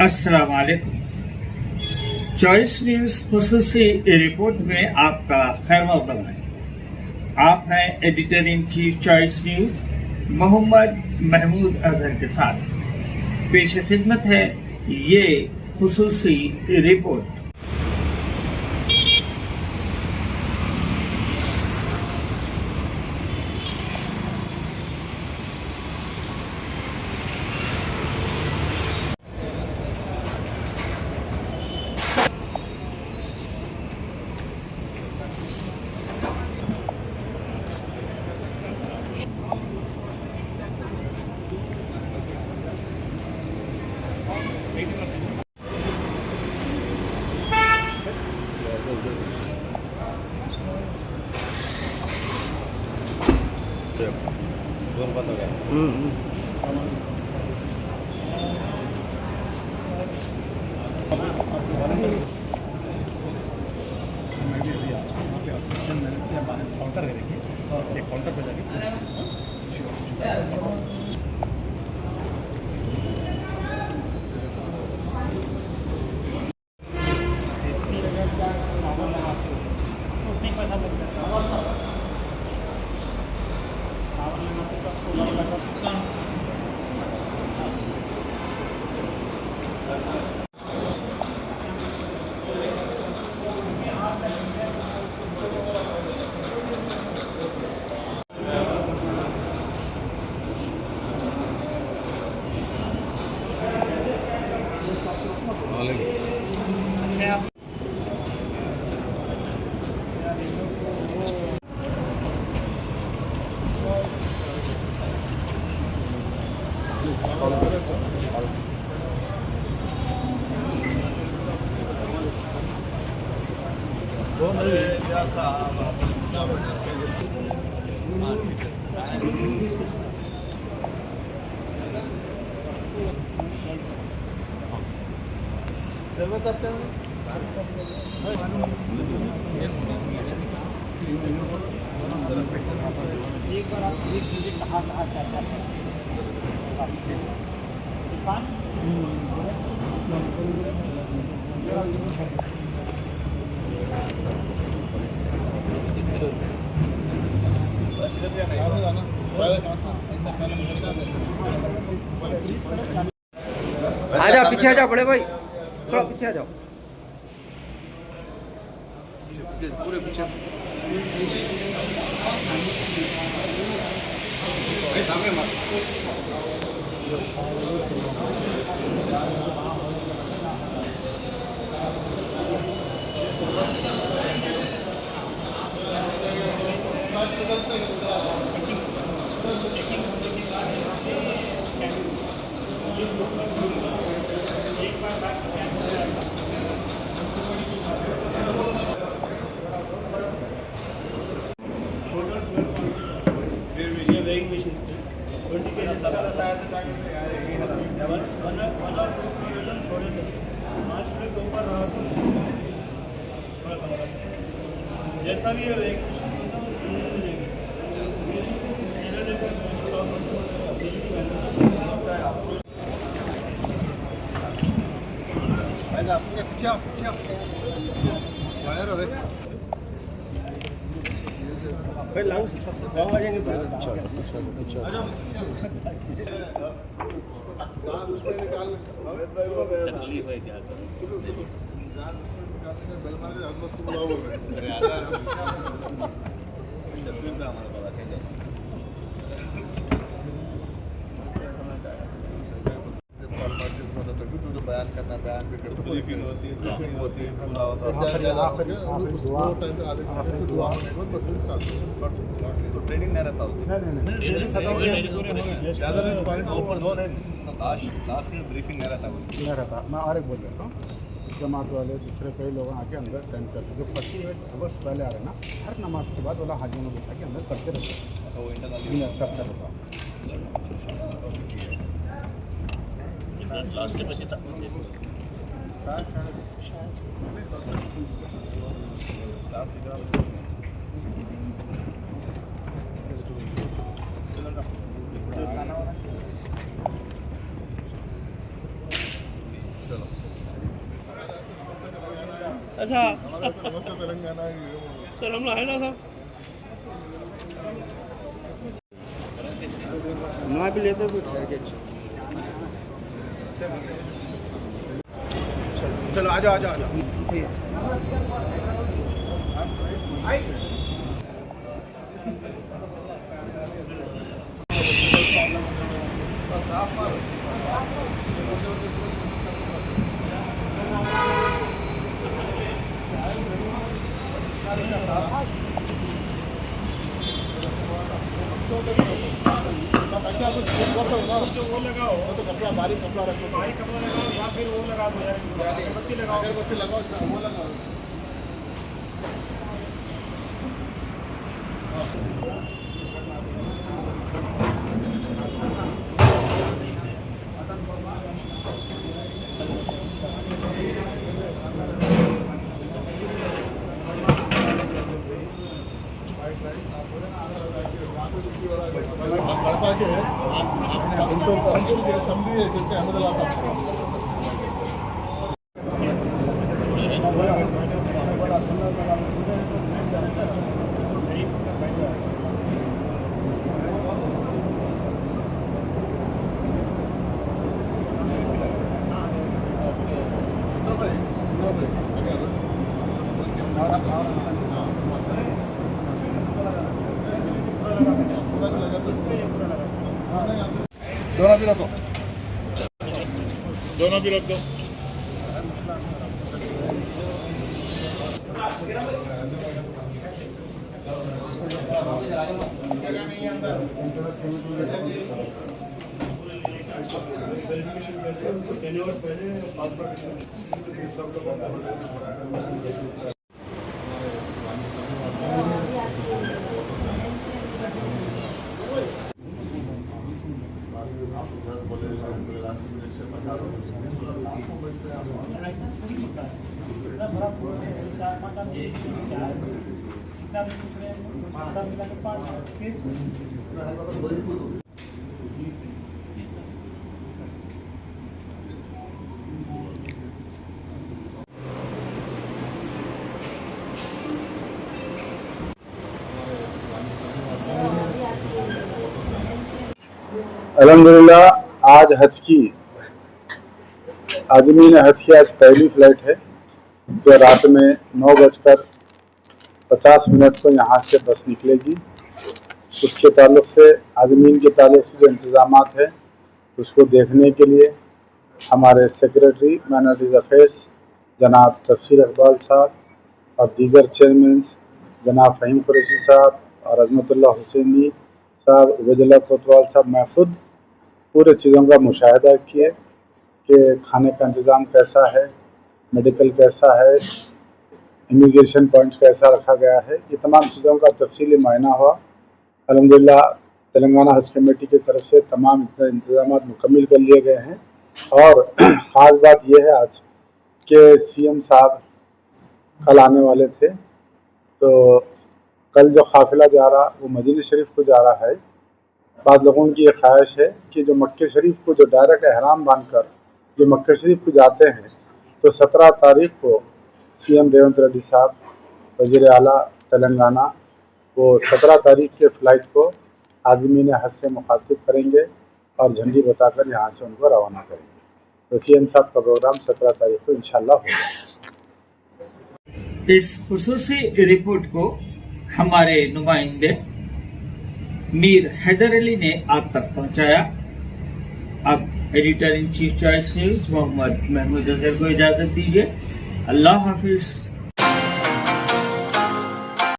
अस्सलाम वालेकुम। Choice news खुसूसी report में आपका खैर मक़दम है। आप हैं editor in chief choice news Mohammad Mahmood Azhar के साथ। पेश खिदमत है ये खुसूसी रिपोर्ट। दोन बंद हो गया। काउंटर है, देखिए एक काउंटर पे जाके एक बार आप देख लीजिए कहाँ कहाँ क्या क्या है। आ जाओ, पीछे आ जाओ बड़े भाई, थोड़ा पीछे आ जाओ। पूरे पीछे जैसा भी है बयान करना, बयान भी करते ब्रीफिंग होती है, ब्रीफिंग होती है, तो ट्रेनिंग नहीं रहता ज़्यादा लास्ट मिनट ब्रीफिंग नहीं रहता। मैं और एक बोल देता हूँ, जमात वाले दूसरे कई लोग आके अंदर टेंट करते जो 48 आवर्स पहले आ रहे ना, हर नमाज के बाद वाला हाजियों को बिठा के अंदर करते रहते हैं। अच्छा, वो इंटरनली अच्छा अच्छा होगा। चलो ऐसा हमारा तो मस्त तेलंगाना है ये। सर हम लोग है ना सर मैं भी लेते कुछ ठहर के चलो आ जाओ आ जाओ आ जाओ वो लगाओ तो कपड़ा बारीक कपड़ा रखो, भाई कपड़ा लगाओ या फिर वो लगा दो यार अगरबत्ती लगाओ अगरबत्ती लगाओ, वो लगाओ। कड़पा के आप उनको समझिए जिसके अहमदुल्ला साहब दोनों भी रख दो। अल्हम्दुलिल्लाह आज हज की आदमी ने हज की आज पहली फ्लाइट है जो रात में 9:50 को यहाँ से बस निकलेगी। उसके ताल्लुक से आदमीन के ताल्लुक से जो इंतज़ामात है उसको देखने के लिए हमारे सेक्रेटरी माइनॉरिटीज़ अफेयर्स जनाब तफसीर इकबाल साहब और दीगर चेयरमैन जनाब फ़हीम कुरैशी साहब और अज़मतुल्लाह हुसैनी साहब, उबैदुल्लाह कोतवाल साहब, मैं ख़ुद पूरे चीज़ों का मुशाहिदा किए कि खाने का इंतज़ाम कैसा है, मेडिकल कैसा है, इमिग्रेशन पॉइंट्स कैसा रखा गया है, ये तमाम चीज़ों का तफसीली मुआयना हुआ। अल्हम्दुलिल्लाह तेलंगाना हज कमेटी की तरफ से तमाम इंतज़ाम मुकम्मल कर लिए गए हैं। और ख़ास बात यह है आज कि सीएम साहब कल आने वाले थे, तो कल जो काफ़िला जा रहा वो मदीना शरीफ को जा रहा है। बाद लोगों की ये ख्वाहिश है कि जो मक्के शरीफ को जो डायरेक्ट एहराम बांधकर जो मक्के शरीफ को जाते हैं, तो 17 तारीख को सीएम रेवंत रेड्डी साहब वज़ीर आला तेलंगाना वो 17 तारीख के फ़्लाइट को आज़मीन हज से मुखातिब करेंगे और झंडी बताकर यहाँ से उनको रवाना करेंगे। तो सीएम साहब का प्रोग्राम 17 तारीख को इंशाल्लाह होगा। इस खुसूसी रिपोर्ट को हमारे नुमाइंदे मीर हैदर अली ने आप तक पहुंचाया। अब editor in chief choice news Mohammad Mahmood Azhar को इजाज़त दीजिए। अल्लाह हाफिज़।